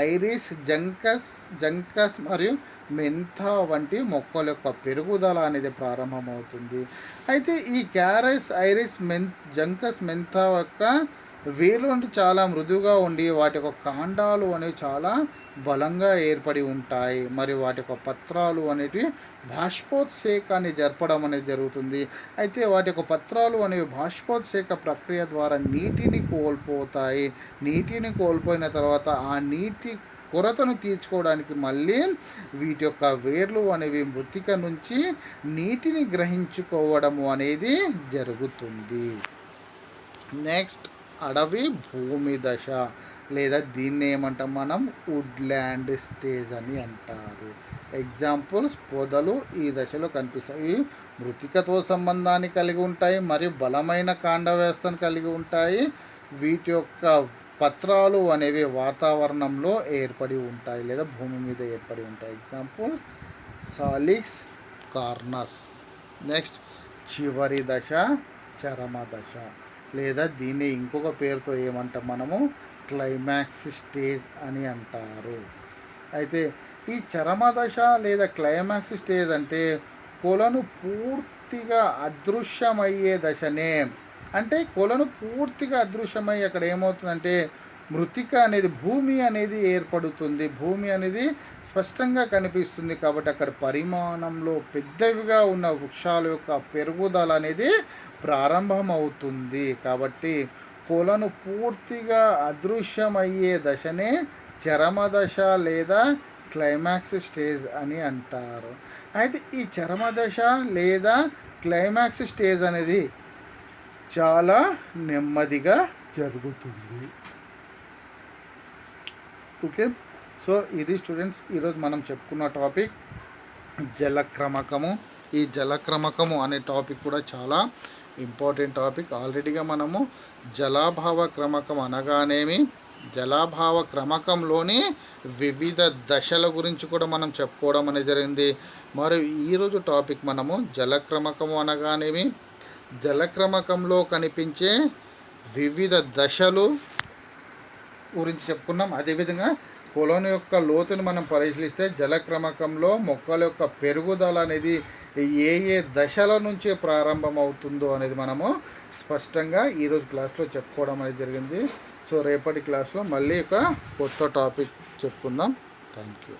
ఐరిస్, జంకస్ మరియు మెంథా వంటి మొక్కల యొక్క పెరుగుదల అనేది ప్రారంభమవుతుంది. అయితే ఈ క్యారెస్, ఐరిస్, జంకస్, మెంథా యొక్క వేర్లు చాలా మృదువుగా ఉండి వాటి యొక్క కాండాలు అనేవి చాలా బలంగా ఏర్పడి ఉంటాయి మరియు వాటి యొక్క పత్రాలు అనేవి బాష్పోత్సేకాన్ని జరపడం అనేది జరుగుతుంది. అయితే వాటి యొక్క పత్రాలు అనేవి బాష్పోత్సేక ప్రక్రియ ద్వారా నీటిని కోల్పోతాయి. నీటిని కోల్పోయిన తర్వాత ఆ నీటి కొరతను తీర్చుకోవడానికి మళ్ళీ వీటి యొక్క వేర్లు అనేవి మృతిక నుంచి నీటిని గ్రహించుకోవడము అనేది జరుగుతుంది. నెక్స్ట్ అడవి భూమి దశ లేదా దీన్ని ఏమంటాం మనం వుడ్ల్యాండ్ స్టేజ్ అని అంటారు. ఎగ్జాంపుల్స్ పొదలు ఈ దశలో కనిపిస్తాయి. ఇవి మృతికతో సంబంధాన్ని కలిగి ఉంటాయి మరియు బలమైన కాండ వ్యవస్థను కలిగి ఉంటాయి. వీటి యొక్క పత్రాలు అనేవి వాతావరణంలో ఏర్పడి ఉంటాయి లేదా భూమి మీద ఏర్పడి ఉంటాయి. Example Salix, Cornus. నెక్స్ట్ చివరి దశ చరమ దశ లేదా దీన్ని ఇంకొక పేరుతో ఏమంటాం మనము క్లైమాక్స్ స్టేజ్ అని అంటారు. అయితే ఈ చరమ దశ లేదా క్లైమాక్స్ స్టేజ్ అంటే కొలను పూర్తిగా అదృశ్యమయ్యే దశనే. అంటే కొలను పూర్తిగా అదృశ్యమై అక్కడ ఏమవుతుందంటే మృతిక అనేది, భూమి అనేది ఏర్పడుతుంది. భూమి అనేది స్పష్టంగా కనిపిస్తుంది. కాబట్టి అక్కడ పరిమాణంలో పెద్దవిగా ఉన్న వృక్షాల యొక్క పెరుగుదల అనేది ప్రారంభమవుతుంది. కాబట్టి కొలను పూర్తిగా అదృశ్యమయ్యే దశనే చరమదశ లేదా క్లైమాక్స్ స్టేజ్ అని అంటారు. అయితే ఈ చరమదశ లేదా క్లైమాక్స్ స్టేజ్ అనేది చాలా నెమ్మదిగా జరుగుతుంది. ఓకే, సో ఇది స్టూడెంట్స్ ఈరోజు మనం చెప్పుకున్న టాపిక్ జలక్రమకము. ఈ జలక్రమకము అనే టాపిక్ కూడా చాలా ఇంపార్టెంట్ టాపిక్. ఆల్రెడీగా మనము జలాభావ క్రమకం అనగానేమి, జలాభావ క్రమకంలోని వివిధ దశల గురించి కూడా మనం చెప్పుకోవడం అనేది జరిగింది. మరియు ఈరోజు టాపిక్ మనము జలక్రమకము అనగానేమి, జలక్రమకంలో కనిపించే వివిధ దశలు గురించి చెప్పుకున్నాం. అదేవిధంగా కొలను యొక్క లోతును మనం పరిశీలిస్తే జలక్రమకంలో మొక్కల యొక్క పెరుగుదల అనేది ఏ ఏ దశల నుంచే ప్రారంభమవుతుందో అనేది మనము స్పష్టంగా ఈరోజు క్లాస్లో చెప్పుకోవడం అనేది జరిగింది. సో రేపటి క్లాస్లో మళ్ళీ ఒక కొత్త టాపిక్ చెప్పుకుందాం. Thank you.